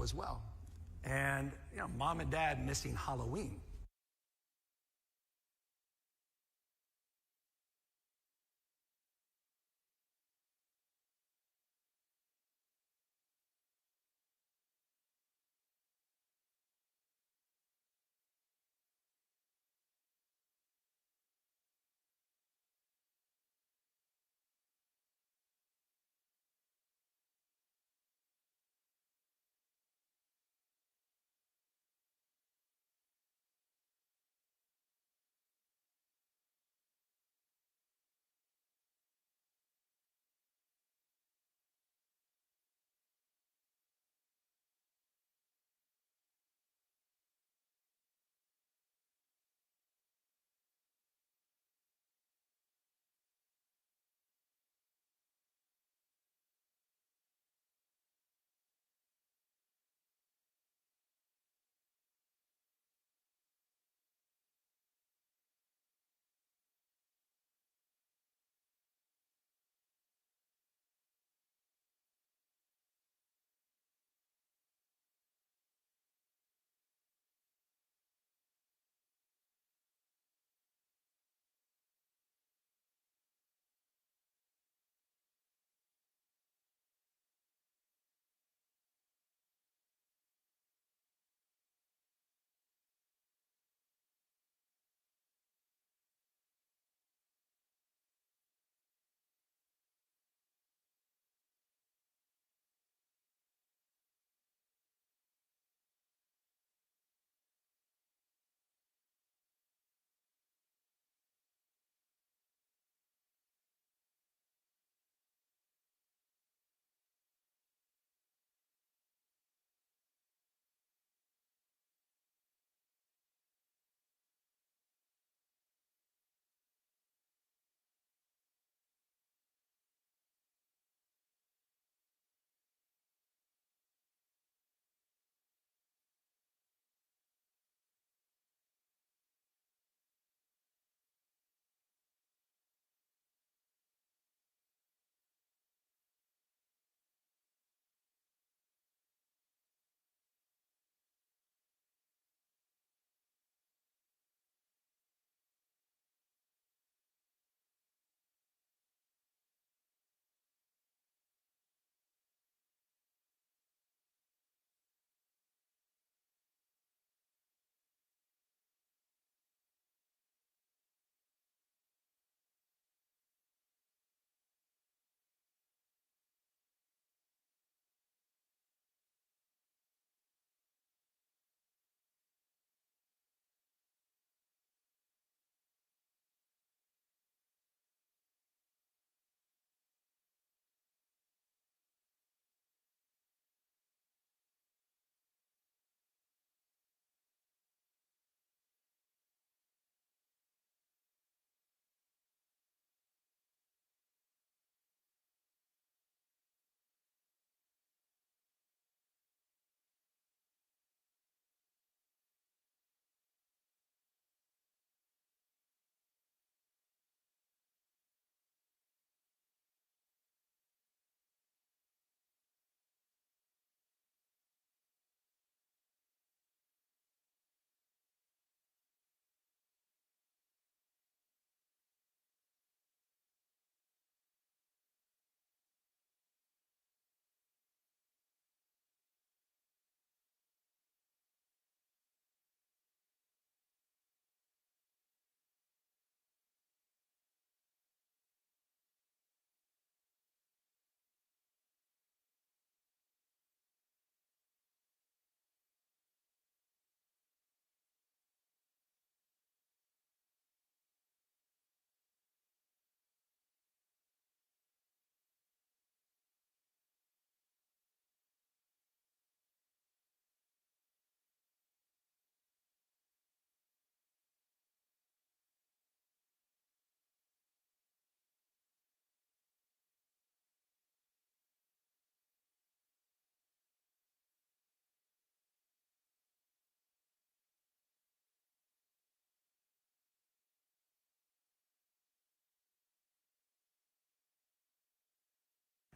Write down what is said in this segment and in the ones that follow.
as well. And, mom and dad missing Halloween.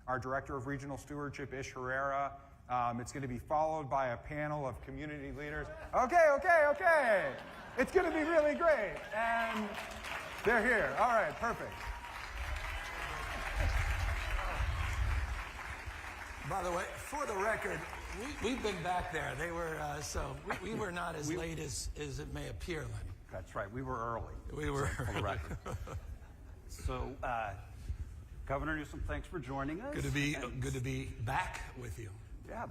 Our Director of Regional Stewardship, Ish Herrera, It's going to be followed by a panel of community leaders. Okay. It's going to be really great. And they're here. All right, perfect. By the way, for the record, we've been back there. They were, we were not as late as it may appear, Lenny. That's right. We were early. We were for the record. So, Governor Newsom, thanks for joining us. Good to be back with you. Yeah,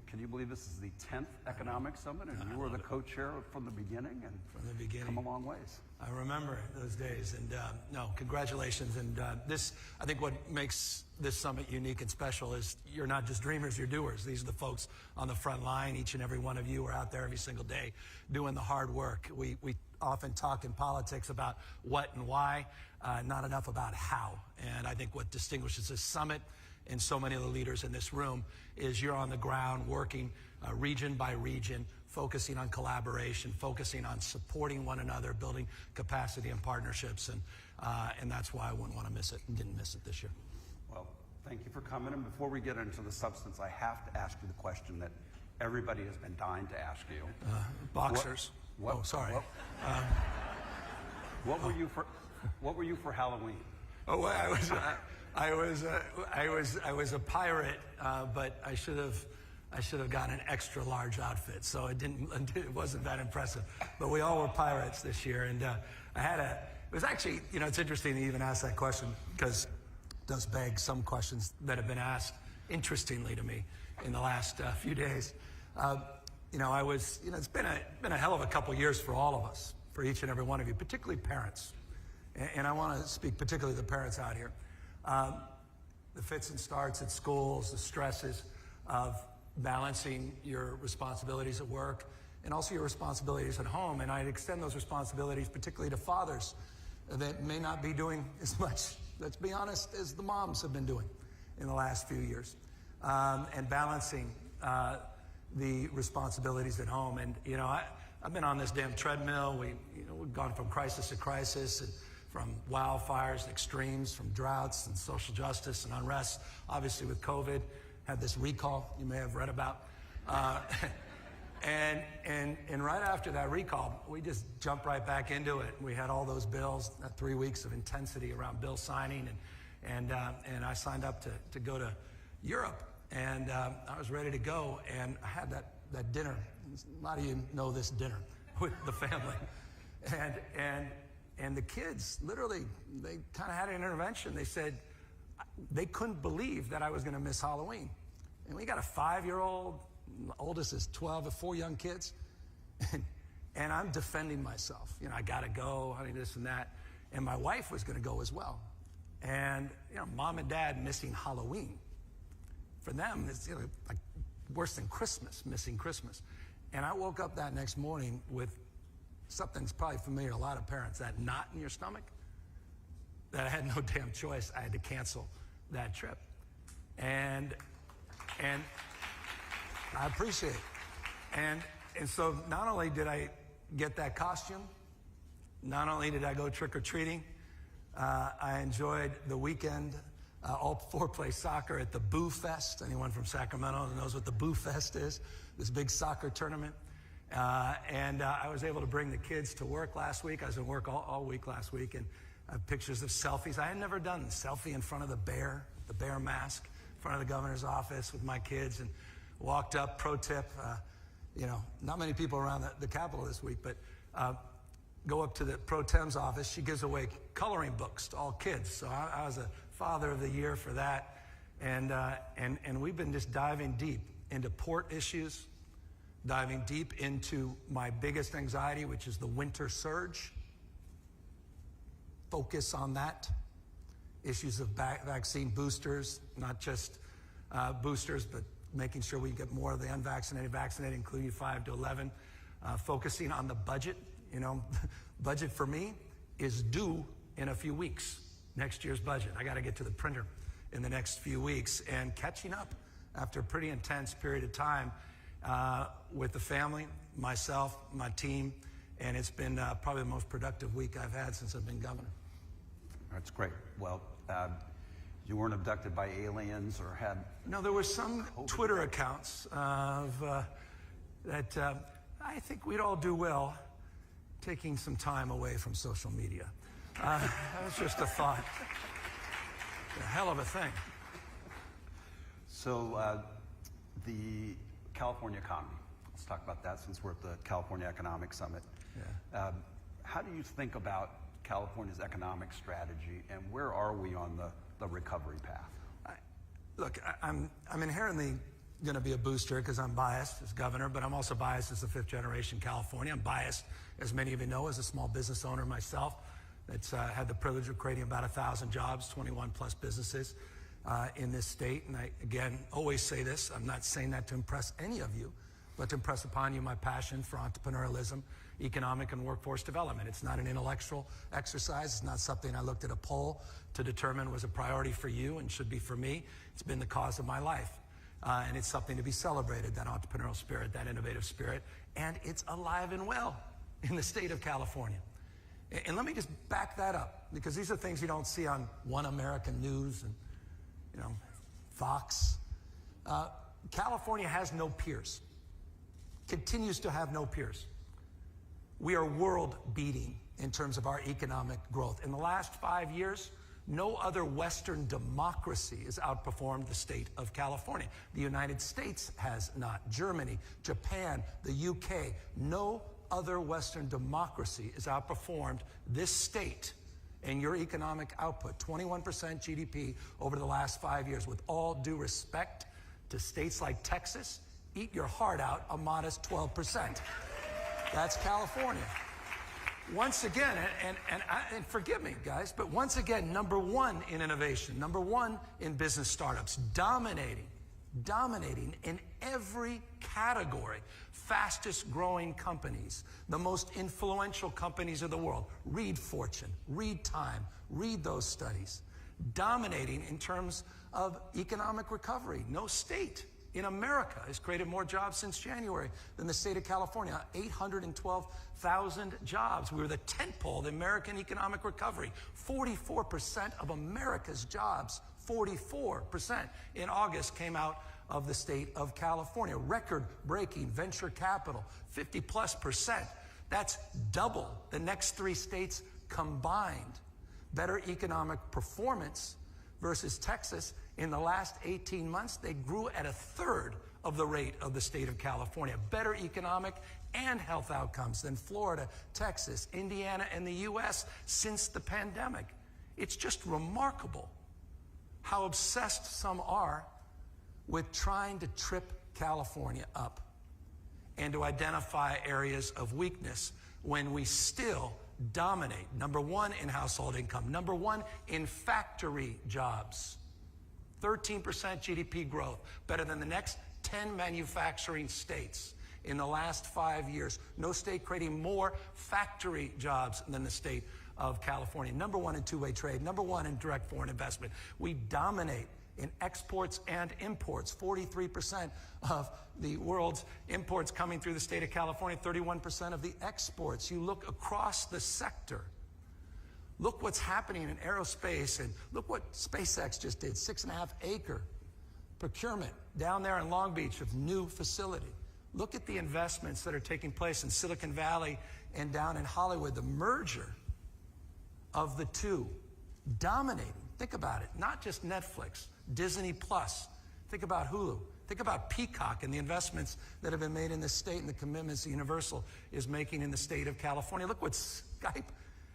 can you believe this is the 10th Economic Summit, and you were the co-chair from the beginning, and from the beginning, come a long ways. I remember those days, and no, congratulations. And this, I think what makes this summit unique and special is you're not just dreamers, you're doers. These are the folks on the front line. Each and every one of you are out there every single day doing the hard work. We often talk in politics about what and why, not enough about how. And I think what distinguishes this summit and so many of the leaders in this room is you're on the ground working region by region, focusing on collaboration, focusing on supporting one another, building capacity and partnerships, and that's why I wouldn't want to miss it and didn't miss it this year. Well, thank you for coming, and before we get into the substance, I have to ask you the question that everybody has been dying to ask you. Boxers. Sorry. What were you for Halloween? Oh, I was a pirate, but I should have gotten an extra large outfit, so it wasn't that impressive. But we all were pirates this year, and it was actually, it's interesting to even ask that question because it does beg some questions that have been asked interestingly to me in the last few days. It's been a hell of a couple years for all of us, for each and every one of you, particularly parents. And I want to speak particularly to the parents out here. The fits and starts at schools, the stresses of balancing your responsibilities at work and also your responsibilities at home. And I'd extend those responsibilities particularly to fathers that may not be doing as much, let's be honest, as the moms have been doing in the last few years. And balancing the responsibilities at home. And, I've been on this damn treadmill. We've gone from crisis to crisis, and from wildfires, extremes, from droughts and social justice and unrest. Obviously with COVID, had this recall you may have read about. And right after that recall, we just jumped right back into it. We had all those bills, 3 weeks of intensity around bill signing, and I signed up to go to Europe, and I was ready to go, and I had that dinner. A lot of you know this dinner with the family, and the kids, literally, they kind of had an intervention. They said they couldn't believe that I was going to miss Halloween. And we got a 5-year-old, the oldest is 12, 4 young kids. And I'm defending myself. I got to go, honey, this and that. And my wife was going to go as well. And, mom and dad missing Halloween. For them, it's like worse than Christmas, missing Christmas. And I woke up that next morning with something that's probably familiar to a lot of parents, that knot in your stomach, that I had no damn choice. I had to cancel that trip. And I appreciate it. And so not only did I get that costume, not only did I go trick-or-treating, I enjoyed the weekend. All 4 play soccer at the Boo Fest. Anyone from Sacramento knows what the Boo Fest is, this big soccer tournament. And I was able to bring the kids to work last week. I was at work all week last week, and I have pictures of selfies. I had never done a selfie in front of the bear mask, in front of the governor's office with my kids, and walked up. Pro tip, not many people around the Capitol this week, but go up to the Pro Tem's office. She gives away coloring books to all kids. So I was a Father of the Year for that. And we've been just diving deep into port issues, diving deep into my biggest anxiety, which is the winter surge. Focus on that. Issues of vaccine boosters, not just boosters, but making sure we get more of the unvaccinated vaccinated, including 5 to 11. Focusing on the budget. Budget for me is due in a few weeks. Next year's budget. I got to get to the printer in the next few weeks, and catching up after a pretty intense period of time with the family, myself, my team, and it's been probably the most productive week I've had since I've been governor. That's great. Well, You weren't abducted by aliens or had... No, there were some Twitter accounts that I think we'd all do well taking some time away from social media. That was just a thought. A hell of a thing. So the California economy, let's talk about that since we're at the California Economic Summit. Yeah. How do you think about California's economic strategy, and where are we on the recovery path? Look, I'm inherently going to be a booster because I'm biased as governor, but I'm also biased as a fifth-generation California. I'm biased, as many of you know, as a small business owner myself that's had the privilege of creating about 1,000 jobs, 21-plus businesses in this state. And I, again, always say this. I'm not saying that to impress any of you, but to impress upon you my passion for entrepreneurialism, economic and workforce development. It's not an intellectual exercise. It's not something I looked at a poll to determine was a priority for you and should be for me. It's been the cause of my life. And it's something to be celebrated, that entrepreneurial spirit, that innovative spirit. And it's alive and well in the state of California. And let me just back that up, because these are things you don't see on One American News and, Fox. California has no peers, continues to have no peers. We are world-beating in terms of our economic growth. In the last 5 years, no other Western democracy has outperformed the state of California. The United States has not. Germany, Japan, the UK, no other Western democracy has outperformed this state in your economic output. 21% GDP over the last 5 years. With all due respect to states like Texas, eat your heart out, a modest 12%. That's California. Once again, and forgive me, guys, but once again, number one in innovation, number one in business startups, dominating in every category, fastest growing companies, the most influential companies of the world. Read Fortune, read Time, read those studies. Dominating in terms of economic recovery. No state in America has created more jobs since January than the state of California. 812,000 jobs. We were the tentpole of the American economic recovery. 44% of America's jobs, 44% in August came out of the state of California. Record-breaking venture capital, 50+%. That's double the next three states combined. Better economic performance versus Texas. In the last 18 months, they grew at a third of the rate of the state of California. Better economic and health outcomes than Florida, Texas, Indiana, and the U.S. since the pandemic. It's just remarkable how obsessed some are with trying to trip California up and to identify areas of weakness when we still dominate. Number one in household income, number one in factory jobs. 13% GDP growth, better than the next 10 manufacturing states in the last 5 years. No state creating more factory jobs than the state of California. Number one in two-way trade, number one in direct foreign investment. We dominate in exports and imports. 43% of the world's imports coming through the state of California, 31% of the exports. You look across the sector. Look what's happening in aerospace, and look what SpaceX just did, 6.5-acre procurement down there in Long Beach of new facility. Look at the investments that are taking place in Silicon Valley and down in Hollywood, the merger of the two, dominating. Think about it, not just Netflix, Disney Plus. Think about Hulu. Think about Peacock and the investments that have been made in this state and the commitments that Universal is making in the state of California. Look what Skype,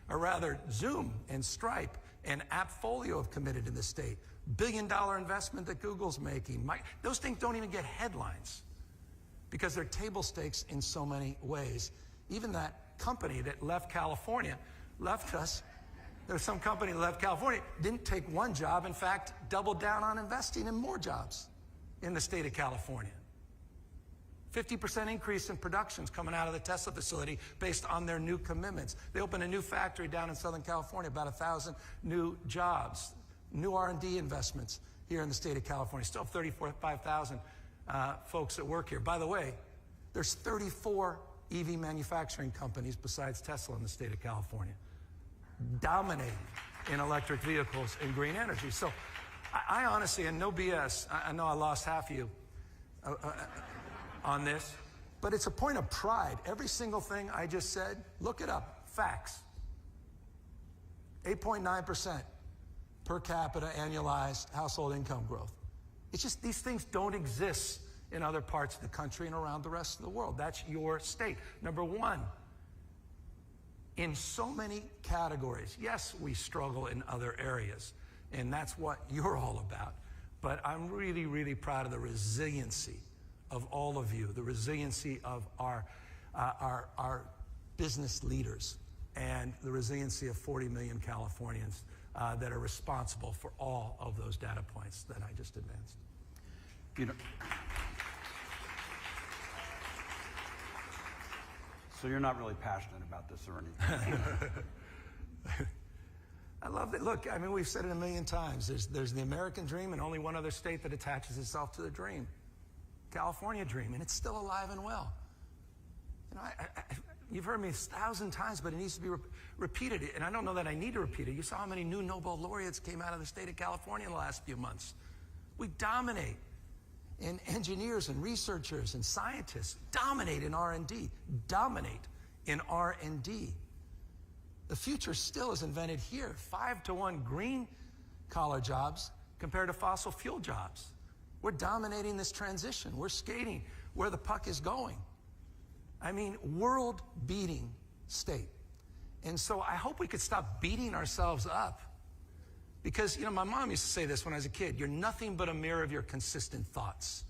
or rather Zoom and Stripe and AppFolio have committed in the state. $billion investment that Google's making. Those things don't even get headlines because they're table stakes in so many ways. Even that company that left California, left us. There's some company that left California, didn't take one job, in fact, doubled down on investing in more jobs in the state of California. 50% increase in productions coming out of the Tesla facility based on their new commitments. They opened a new factory down in Southern California, about 1,000 new jobs, new R&D investments here in the state of California. Still have 35,000 folks that work here. By the way, there's 34 EV manufacturing companies besides Tesla in the state of California, dominating in electric vehicles and green energy. So I honestly, and no BS, I know I lost half of you on this, but it's a point of pride. Every single thing I just said, look it up, facts. 8.9% per capita annualized household income growth. It's just these things don't exist in other parts of the country and around the rest of the world. That's your state. Number one, in so many categories, yes, we struggle in other areas, and that's what you're all about. But I'm really, really proud of the resiliency of all of you, the resiliency of our business leaders, and the resiliency of 40 million Californians that are responsible for all of those data points that I just advanced. You know, so you're not really passionate about this or anything? I love it. Look, I mean, we've said it a million times. There's the American dream and only one other state that attaches itself to the dream. California dream, and it's still alive and well. You know, you've heard me 1,000 times, but it needs to be repeated. And I don't know that I need to repeat it. You saw how many new Nobel laureates came out of the state of California in the last few months. We dominate in engineers and researchers and scientists, dominate in R&D, dominate in R&D. The future still is invented here. 5-to-1 green collar jobs compared to fossil fuel jobs. We're dominating this transition. We're skating where the puck is going. I mean, world-beating state. And so I hope we could stop beating ourselves up. Because, you know, my mom used to say this when I was a kid, you're nothing but a mirror of your consistent thoughts.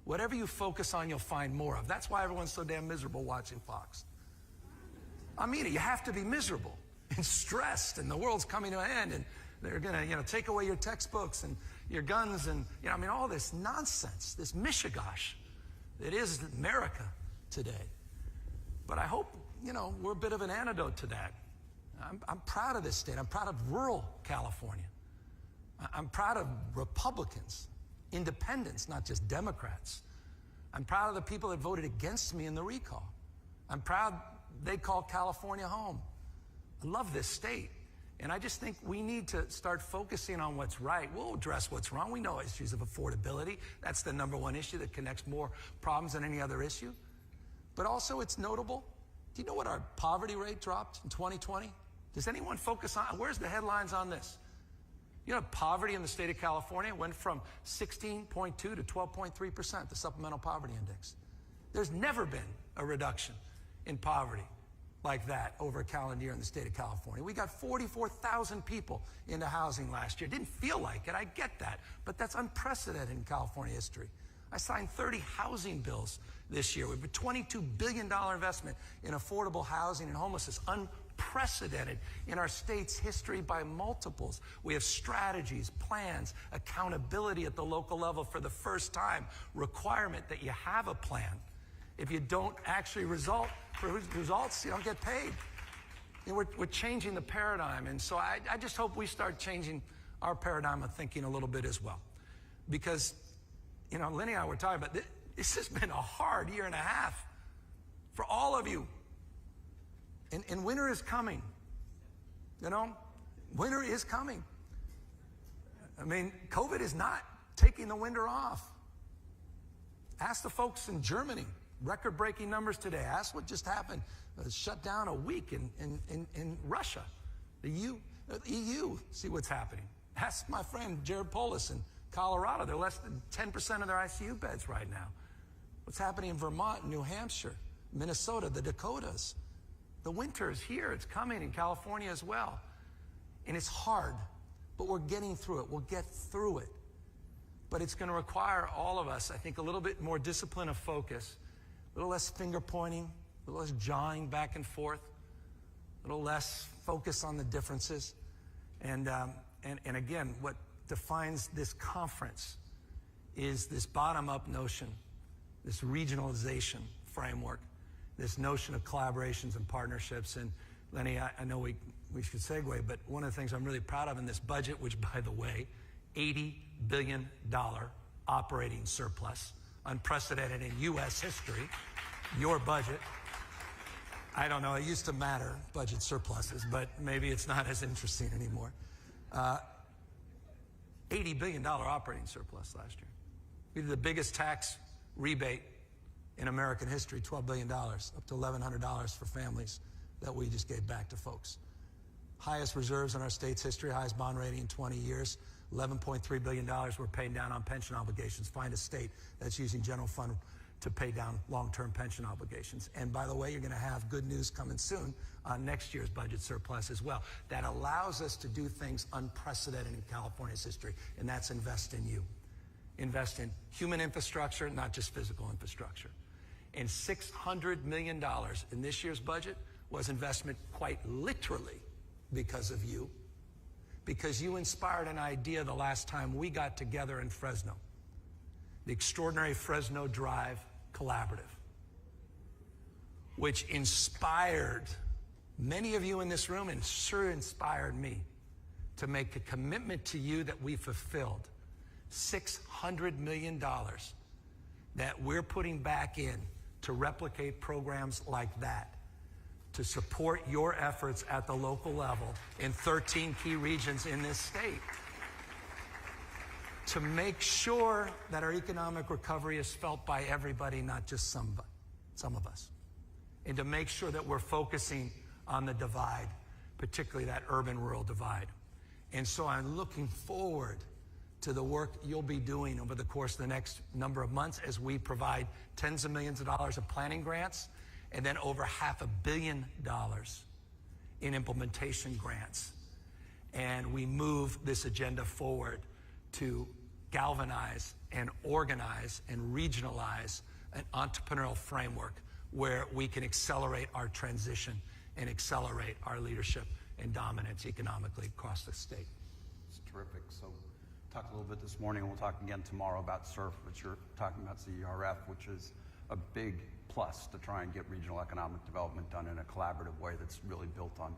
Whatever you focus on, you'll find more of. That's why everyone's so damn miserable watching Fox. I mean it, you have to be miserable and stressed, and the world's coming to an end, and they're gonna, you know, take away your textbooks and your guns and, you know, I mean, all this nonsense, this mishigosh that is America today. But I hope, you know, we're a bit of an antidote to that. I'm proud of this state. I'm proud of rural California. I'm proud of Republicans, independents, not just Democrats. I'm proud of the people that voted against me in the recall. I'm proud they call California home. I love this state. And I just think we need to start focusing on what's right. We'll address what's wrong. We know issues of affordability. That's the number one issue that connects more problems than any other issue. But also it's notable. Do you know what our poverty rate dropped in 2020? Does anyone focus on, where's the headlines on this? You know, poverty in the state of California went from 16.2 to 12.3%, the supplemental poverty index. There's never been a reduction in poverty like that over a calendar year in the state of California. We got 44,000 people into housing last year. Didn't feel like it, I get that, but that's unprecedented in California history. I signed 30 housing bills this year with a $22 billion investment in affordable housing and homelessness, unprecedented in our state's history by multiples. We have strategies, plans, accountability at the local level for the first time, requirement that you have a plan. If you don't actually produce results, you don't get paid. You know, we're changing the paradigm, and so I just hope we start changing our paradigm of thinking a little bit as well. Because, you know, Lenny and I were talking about this has been a hard year and a half for all of you. And winter is coming. You know, winter is coming. I mean, COVID is not taking the winter off. Ask the folks in Germany, record-breaking numbers today. Ask what just happened. Shut down a week in Russia. The EU, see what's happening. Ask my friend Jared Polis in Colorado. They're less than 10% of their ICU beds right now. What's happening in Vermont, New Hampshire, Minnesota, the Dakotas. The winter is here. It's coming in California as well. And it's hard, but we're getting through it. We'll get through it. But it's going to require all of us, I think, a little bit more discipline of focus, a little less finger pointing, a little less jawing back and forth, a little less focus on the differences. And again, what defines this conference is this bottom-up notion, this regionalization framework, this notion of collaborations and partnerships. And Lenny, I know we should segue, but one of the things I'm really proud of in this budget, which, by the way, $80 billion operating surplus, unprecedented in U.S. history, your budget. I don't know, it used to matter, budget surpluses, but maybe it's not as interesting anymore. $80 billion operating surplus last year. We did the biggest tax rebate in American history, $12 billion, up to $1,100 for families that we just gave back to folks. Highest reserves in our state's history, highest bond rating in 20 years, $11.3 billion we're paying down on pension obligations. Find a state that's using general fund to pay down long-term pension obligations. And by the way, you're going to have good news coming soon on next year's budget surplus as well. That allows us to do things unprecedented in California's history, and that's invest in you. Invest in human infrastructure, not just physical infrastructure. And $600 million in this year's budget was investment quite literally because of you. Because you inspired an idea the last time we got together in Fresno. The extraordinary Fresno Drive Collaborative, which inspired many of you in this room and sure inspired me to make a commitment to you that we fulfilled. $600 million that we're putting back in to replicate programs like that, to support your efforts at the local level in 13 key regions in this state, to make sure that our economic recovery is felt by everybody, not just some of us, and to make sure that we're focusing on the divide, particularly that urban-rural divide. And so I'm looking forward to the work you'll be doing over the course of the next number of months as we provide tens of millions of dollars of planning grants and then over $500 million in implementation grants. And we move this agenda forward to galvanize and organize and regionalize an entrepreneurial framework where we can accelerate our transition and accelerate our leadership and dominance economically across the state. It's terrific. So talked a little bit this morning, and we'll talk again tomorrow about SURF, but you're talking about CERF, which is a big plus to try and get regional economic development done in a collaborative way that's really built on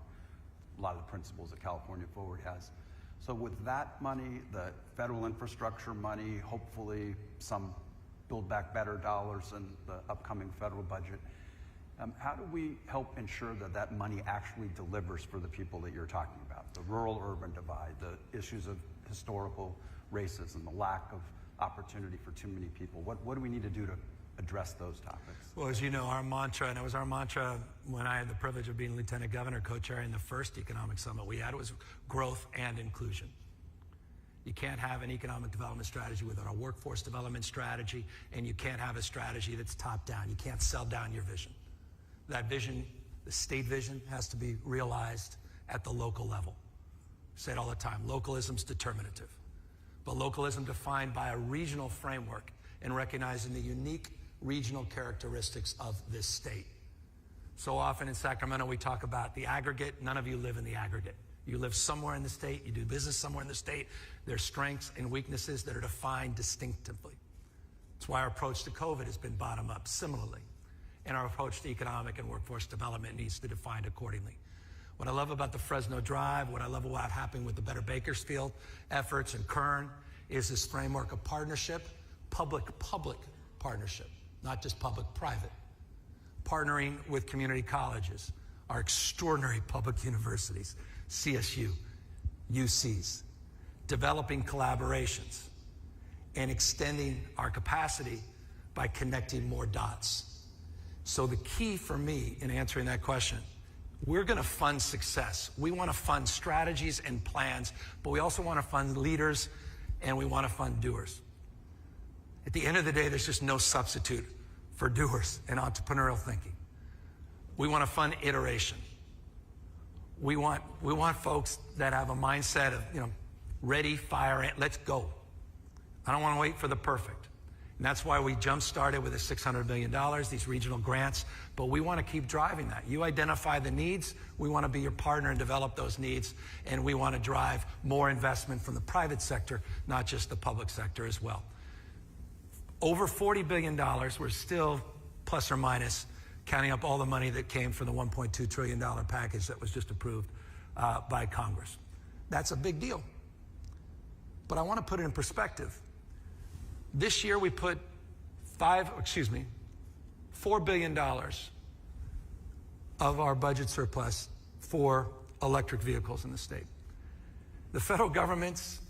a lot of the principles that California Forward has. So with that money, the federal infrastructure money, hopefully some Build Back Better dollars in the upcoming federal budget, how do we help ensure that that money actually delivers for the people that you're talking about? The rural-urban divide, the issues of historical racism, the lack of opportunity for too many people. What do we need to do to address those topics? Well, as you know, our mantra, and it was our mantra when I had the privilege of being Lieutenant Governor, co-chairing the first economic summit we had, was growth and inclusion. You can't have an economic development strategy without a workforce development strategy, and you can't have a strategy that's top-down. You can't sell down your vision. That vision, the state vision, has to be realized at the local level. I say it all the time, localism's determinative. But localism defined by a regional framework and recognizing the unique regional characteristics of this state. So often in Sacramento we talk about the aggregate. None of you live in the aggregate. You live somewhere in the state, you do business somewhere in the state. There's strengths and weaknesses that are defined distinctively. That's why our approach to COVID has been bottom up similarly. And our approach to economic and workforce development needs to be defined accordingly. What I love about the Fresno Drive, what I love about happening with the Better Bakersfield efforts and Kern is this framework of partnership, public-public partnership, not just public-private. Partnering with community colleges, our extraordinary public universities, CSU, UCs, developing collaborations, and extending our capacity by connecting more dots. So the key for me in answering that question, we're going to fund success. We want to fund strategies and plans, but we also want to fund leaders and we want to fund doers. At the end of the day, there's just no substitute for doers and entrepreneurial thinking. We want to fund iteration. We want folks that have a mindset of, ready, fire, let's go. I don't want to wait for the perfect. And that's why we jump-started with the $600 million, these regional grants, but we want to keep driving that. You identify the needs, we want to be your partner and develop those needs, and we want to drive more investment from the private sector, not just the public sector as well. Over $40 billion, we're still plus or minus, counting up all the money that came from the $1.2 trillion package that was just approved by Congress. That's a big deal. But I want to put it in perspective. This year we put $4 billion of our budget surplus for electric vehicles in the state. The federal government's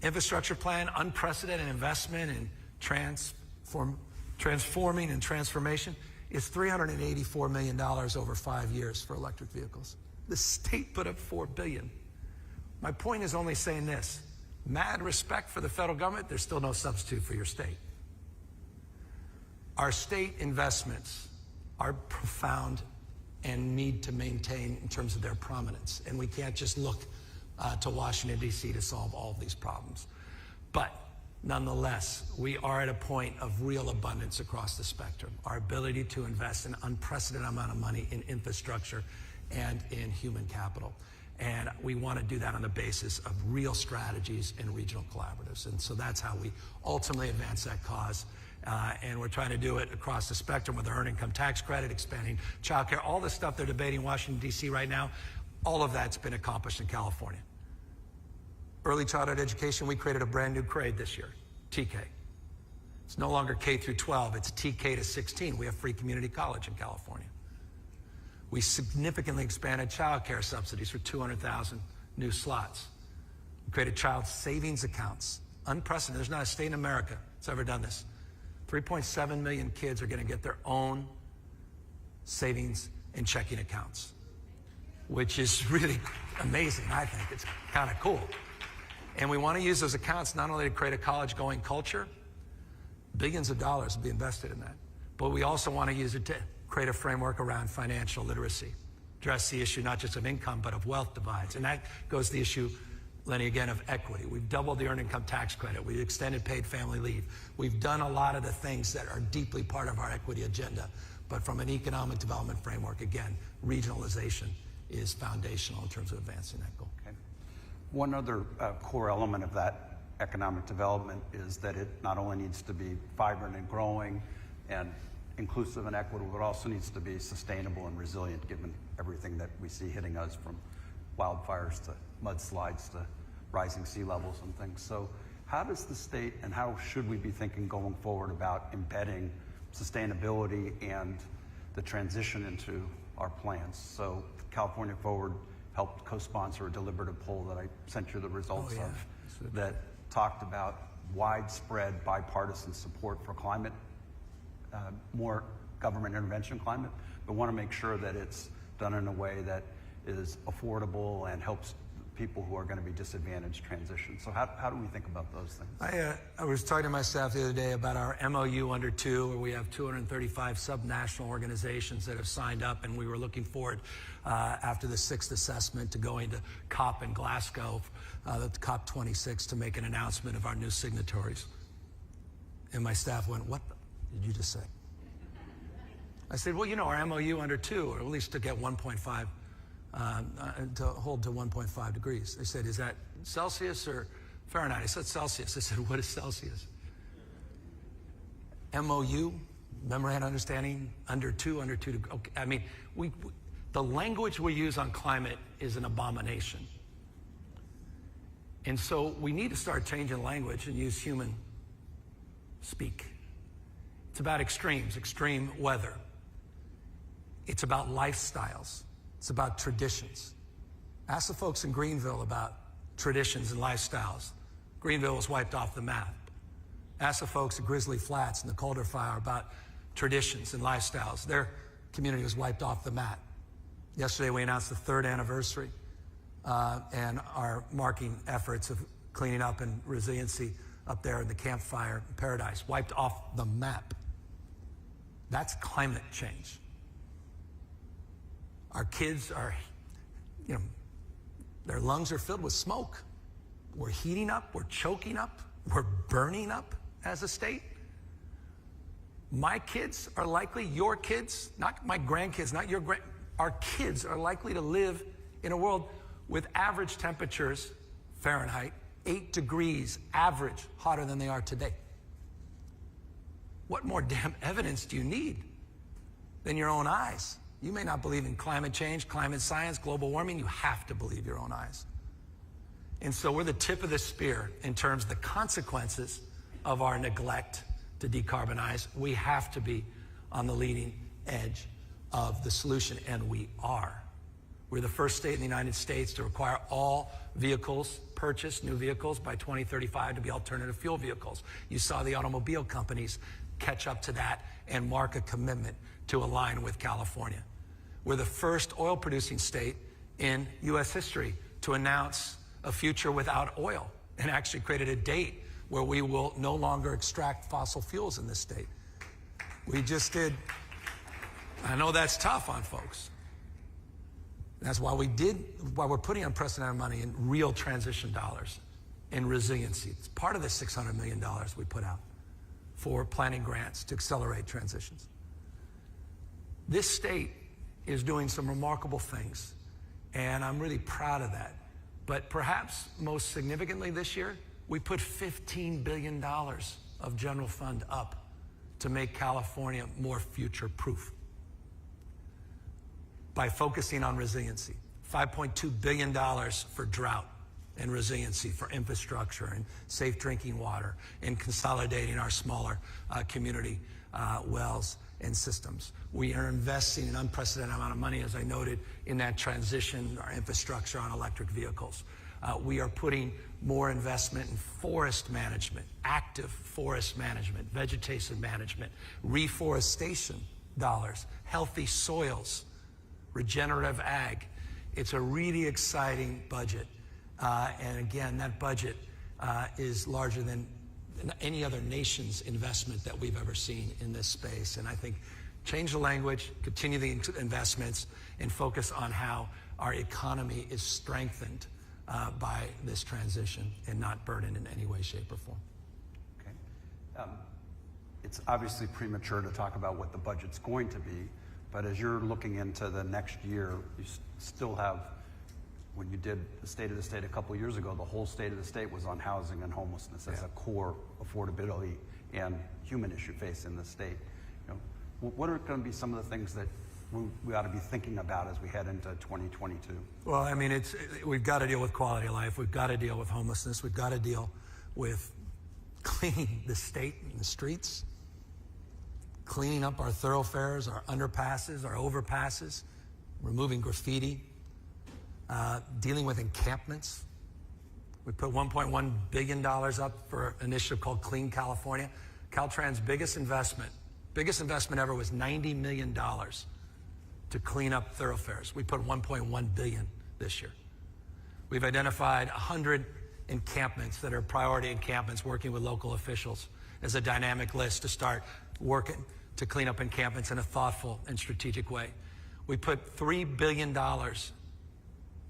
Infrastructure plan, unprecedented investment in transforming and transformation, is $384 million over 5 years for electric vehicles. The state put up $4 billion. My point is only saying this: mad respect for the federal government, there's still no substitute for your state. Our state investments are profound and need to maintain in terms of their prominence. And we can't just look to Washington, D.C. to solve all of these problems. But nonetheless, we are at a point of real abundance across the spectrum. Our ability to invest an unprecedented amount of money in infrastructure and in human capital. And we want to do that on the basis of real strategies and regional collaboratives. And so that's how we ultimately advance that cause. And we're trying to do it across the spectrum with the earned income tax credit, expanding child care, all the stuff they're debating in Washington, D.C. right now. All of that's been accomplished in California. Early childhood education, we created a brand new grade this year, TK. It's no longer K through 12, it's TK to 16. We have free community college in California. We significantly expanded child care subsidies for 200,000 new slots. We created child savings accounts. Unprecedented. There's not a state in America that's ever done this. 3.7 million kids are going to get their own savings and checking accounts, which is really amazing, I think. It's kind of cool. And we want to use those accounts not only to create a college-going culture, billions of dollars will be invested in that, but we also want to use it to create a framework around financial literacy, address the issue not just of income, but of wealth divides. And that goes to the issue, Lenny, again, of equity. We've doubled the earned income tax credit. We've extended paid family leave. We've done a lot of the things that are deeply part of our equity agenda. But from an economic development framework, again, regionalization is foundational in terms of advancing that goal. Okay. One other core element of that economic development is that it not only needs to be vibrant and growing and inclusive and equitable, but also needs to be sustainable and resilient given everything that we see hitting us, from wildfires to mudslides to rising sea levels and things. So how does the state, and how should we be thinking going forward about embedding sustainability and the transition into our plans? So California Forward helped co-sponsor a deliberative poll that I sent you the results of that talked about widespread bipartisan support for climate, more government intervention climate, but want to make sure that it's done in a way that is affordable and helps people who are going to be disadvantaged transition. So how do we think about those things? I was talking to my staff the other day about our MOU under 2, where we have 235 subnational organizations that have signed up, and we were looking forward after the 6th assessment to going to COP in Glasgow, the COP 26, to make an announcement of our new signatories. And my staff went, "What did you just say?" I said, "Well, you know, our MOU under 2, or at least to get 1.5, to hold to 1.5 degrees. They said, "Is that Celsius or Fahrenheit?" I said, "Celsius." I said, "What is Celsius?" MOU, memorandum of understanding, under 2. Okay. I mean, the language we use on climate is an abomination. And so we need to start changing language and use human speak. It's about extremes, extreme weather. It's about lifestyles. It's about traditions. Ask the folks in Greenville about traditions and lifestyles. Greenville was wiped off the map. Ask the folks at Grizzly Flats and the Calder Fire about traditions and lifestyles. Their community was wiped off the map. Yesterday we announced the 3rd anniversary and our marking efforts of cleaning up and resiliency up there in the campfire paradise, wiped off the map. That's climate change. Our kids are, their lungs are filled with smoke. We're heating up, we're choking up, we're burning up as a state. My kids are likely, your kids, not my grandkids, not your our kids are likely to live in a world with average temperatures, Fahrenheit, 8 degrees average hotter than they are today. What more damn evidence do you need than your own eyes? You may not believe in climate change, climate science, global warming. You have to believe your own eyes. And so we're the tip of the spear in terms of the consequences of our neglect to decarbonize. We have to be on the leading edge of the solution, and we are. We're the first state in the United States to require all vehicles purchased, new vehicles by 2035 to be alternative fuel vehicles. You saw the automobile companies catch up to that and mark a commitment to align with California. We're the first oil-producing state in U.S. history to announce a future without oil and actually created a date where we will no longer extract fossil fuels in this state. We just did. I know that's tough on folks. That's why we're putting unprecedented money in real transition dollars and resiliency. It's part of the $600 million we put out for planning grants to accelerate transitions. This state is doing some remarkable things, and I'm really proud of that. But perhaps most significantly this year, we put $15 billion of general fund up to make California more future-proof by focusing on resiliency. $5.2 billion for drought and resiliency, for infrastructure and safe drinking water, and consolidating our smaller community wells and systems. We are investing an unprecedented amount of money, as I noted, in that transition, our infrastructure on electric vehicles. We are putting more investment in forest management, active forest management, vegetation management, reforestation dollars, healthy soils, regenerative ag. It's a really exciting budget. And again, that budget is larger than any other nation's investment that we've ever seen in this space. And I think change the language, continue the investments, and focus on how our economy is strengthened by this transition and not burdened in any way, shape, or form. Okay. It's obviously premature to talk about what the budget's going to be, but as you're looking into the next year, you still have, when you did the State of the State a couple of years ago, the whole State of the State was on housing and homelessness as a core affordability and human issue facing the state. You know, what are going to be some of the things that we ought to be thinking about as we head into 2022? Well, I mean, we've got to deal with quality of life. We've got to deal with homelessness. We've got to deal with cleaning the state and the streets, cleaning up our thoroughfares, our underpasses, our overpasses, removing graffiti, dealing with encampments. We put $1.1 billion up for an initiative called Clean California. Caltrans' biggest investment ever was $90 million to clean up thoroughfares. We put $1.1 billion this year. We've identified 100 encampments that are priority encampments, working with local officials as a dynamic list to start working to clean up encampments in a thoughtful and strategic way. We put $3 billion.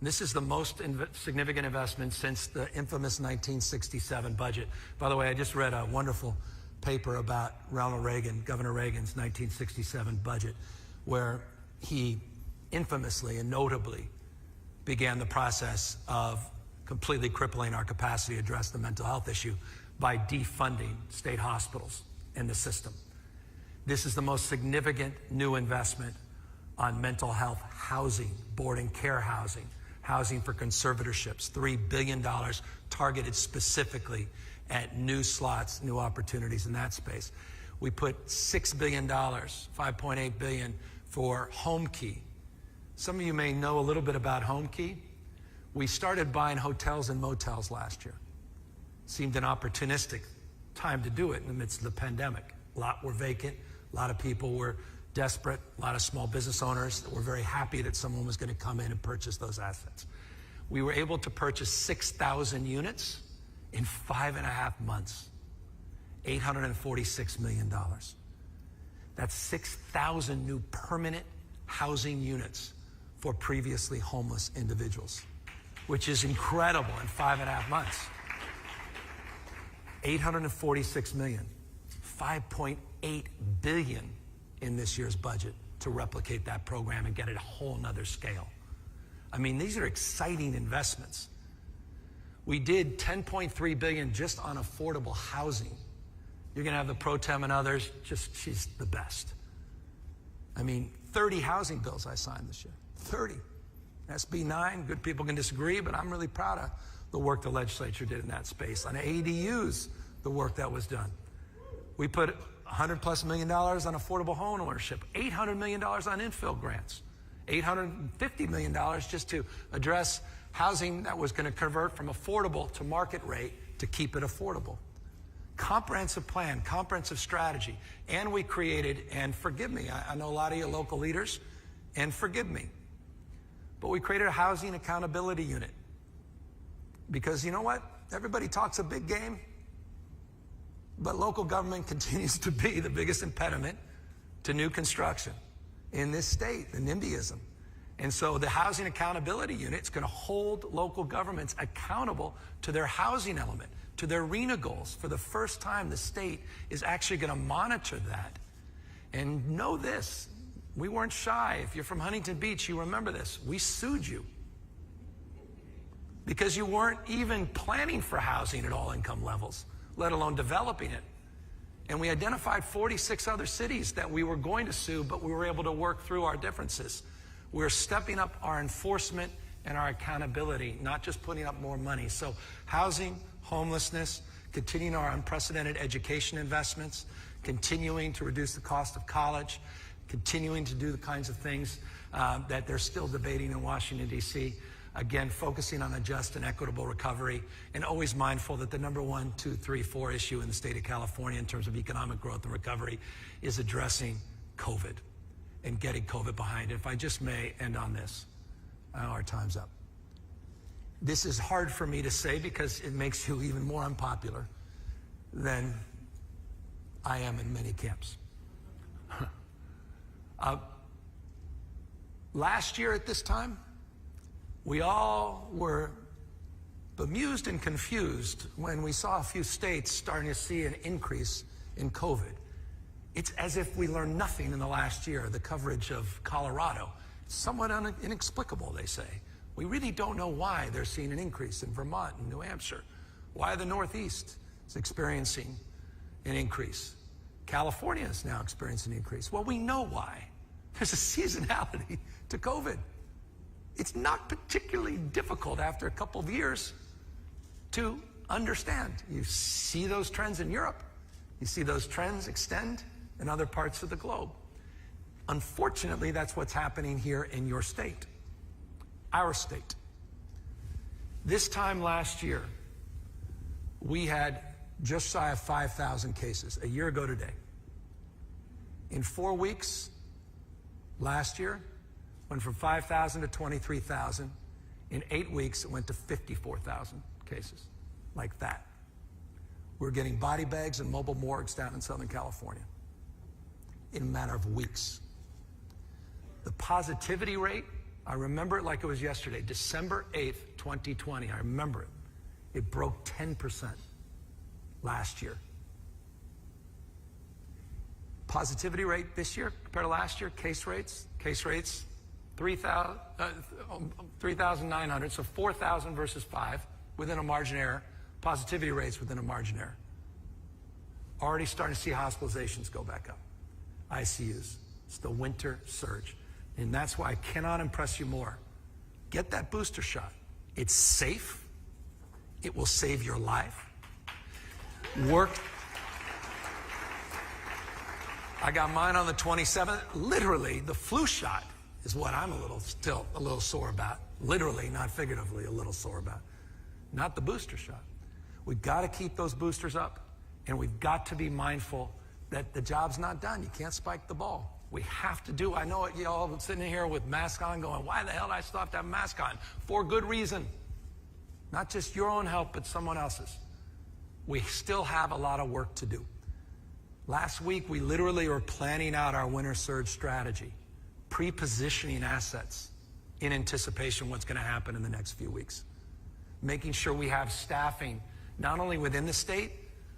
This is the most significant investment since the infamous 1967 budget. By the way, I just read a wonderful paper about Ronald Reagan, Governor Reagan's 1967 budget, where he infamously and notably began the process of completely crippling our capacity to address the mental health issue by defunding state hospitals and the system. This is the most significant new investment on mental health housing, board and care housing, housing for conservatorships, $3 billion targeted specifically at new slots, new opportunities in that space. We put $6 billion, $5.8 billion for HomeKey. Some of you may know a little bit about HomeKey. We started buying hotels and motels last year. Seemed an opportunistic time to do it in the midst of the pandemic. A lot were vacant, a lot of people were desperate, a lot of small business owners that were very happy that someone was going to come in and purchase those assets. We were able to purchase 6,000 units in 5.5 months, $846 million. That's 6,000 new permanent housing units for previously homeless individuals, which is incredible in 5.5 months. 846 million, 5.8 billion in this year's budget to replicate that program and get it a whole nother scale. I mean, these are exciting investments. We did $10.3 billion just on affordable housing. You're gonna have the pro tem and others, she's the best. I mean, 30 housing bills I signed this year, 30. SB 9, good people can disagree, but I'm really proud of the work the legislature did in that space. On ADUs, the work that was done. We put $100+ million on affordable home ownership, $800 million on infill grants, $850 million just to address Housing that was going to convert from affordable to market rate to keep it affordable. Comprehensive plan, comprehensive strategy. And we created, and forgive me, I know a lot of you local leaders, and forgive me, but we created a housing accountability unit. Because you know what? Everybody talks a big game, but local government continues to be the biggest impediment to new construction in this state, the NIMBYism. And so the Housing Accountability Unit is going to hold local governments accountable to their housing element, to their RENA goals. For the first time, the state is actually going to monitor that. And know this, we weren't shy. If you're from Huntington Beach, you remember this. We sued you because you weren't even planning for housing at all income levels, let alone developing it. And we identified 46 other cities that we were going to sue, but we were able to work through our differences. We're stepping up our enforcement and our accountability, not just putting up more money. So housing, homelessness, continuing our unprecedented education investments, continuing to reduce the cost of college, continuing to do the kinds of things that they're still debating in Washington, D.C., again, focusing on a just and equitable recovery, and always mindful that the number 1, 2, 3, 4 issue in the state of California in terms of economic growth and recovery is addressing COVID and getting COVID behind it. If I just may end on this. Our time's up. This is hard for me to say because it makes you even more unpopular than I am in many camps. Last year at this time, we all were bemused and confused when we saw a few states starting to see an increase in COVID. It's as if we learned nothing in the last year. The coverage of Colorado, somewhat inexplicable, they say. We really don't know why they're seeing an increase in Vermont and New Hampshire, why the Northeast is experiencing an increase. California is now experiencing an increase. Well, we know why. There's a seasonality to COVID. It's not particularly difficult after a couple of years to understand. You see those trends in Europe. You see those trends extend in other parts of the globe. Unfortunately, that's what's happening here in your state, our state. This time last year, we had just shy of 5,000 cases, a year ago today. In 4 weeks, last year, went from 5,000 to 23,000. In 8 weeks, it went to 54,000 cases, like that. We're getting body bags and mobile morgues down in Southern California in a matter of weeks. The positivity rate, I remember it like it was yesterday, December 8th, 2020, I remember it. It broke 10% last year. Positivity rate this year compared to last year, case rates, 3,900, so 4,000 versus 5, within a margin error. Positivity rates within a margin error. Already starting to see hospitalizations go back up. ICUs. It's the winter surge. And that's why I cannot impress you more. Get that booster shot. It's safe. It will save your life. Work. I got mine on the 27th. Literally, the flu shot is what I'm still a little sore about. Literally, not figuratively, a little sore about. Not the booster shot. We've got to keep those boosters up, and we've got to be mindful that the job's not done. You can't spike the ball. We have to do. I know you all sitting here with masks on going, why the hell do I still have to have a mask on? For good reason. Not just your own health, but someone else's. We still have a lot of work to do. Last week, we literally were planning out our winter surge strategy, pre-positioning assets in anticipation of what's going to happen in the next few weeks. Making sure we have staffing, not only within the state,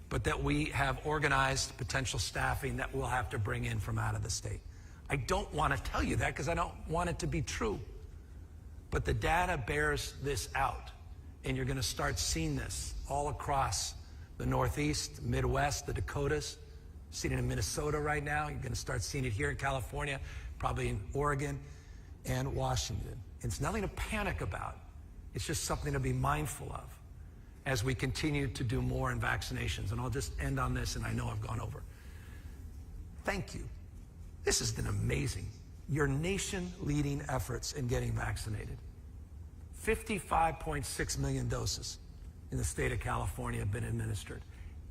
but that we have organized potential staffing that we'll have to bring in from out of the state. I don't want to tell you that because I don't want it to be true. But the data bears this out. And you're going to start seeing this all across the Northeast, Midwest, the Dakotas. Seeing it in Minnesota right now. You're going to start seeing it here in California, probably in Oregon and Washington. It's nothing to panic about. It's just something to be mindful of as we continue to do more in vaccinations. And I'll just end on this, and I know I've gone over. Thank you. This has been amazing. Your nation-leading efforts in getting vaccinated. 55.6 million doses in the state of California have been administered.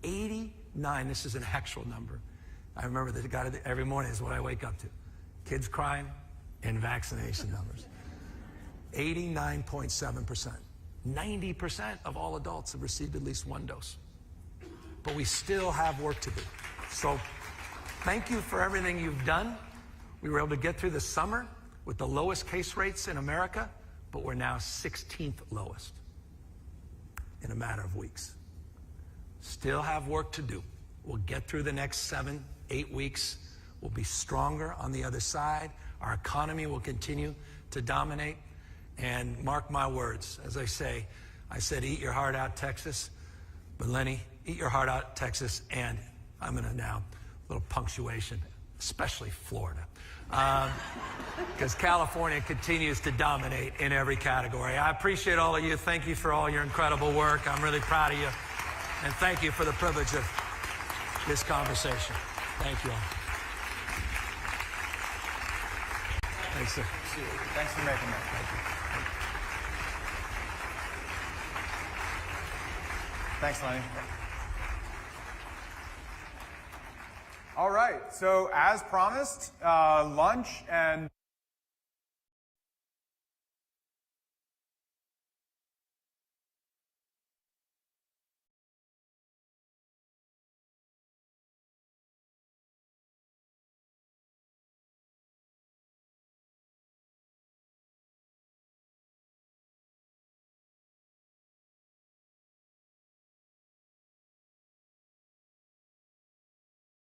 89, this is an actual number. I remember that every morning is what I wake up to. Kids crying and vaccination numbers. 89.7%. 90% of all adults have received at least one dose. But we still have work to do. So thank you for everything you've done. We were able to get through the summer with the lowest case rates in America, but we're now 16th lowest in a matter of weeks. Still have work to do. We'll get through the next 7, 8 weeks. We'll be stronger on the other side. Our economy will continue to dominate. And mark my words, as I said, eat your heart out, Texas. But Lenny, eat your heart out, Texas, and I'm going to now, a little punctuation, especially Florida. Because California continues to dominate in every category. I appreciate all of you. Thank you for all your incredible work. I'm really proud of you. And thank you for the privilege of this conversation. Thank you all. Thanks, sir. Thanks for making that. Thank you. Thanks, Lenny. All right, so as promised, lunch and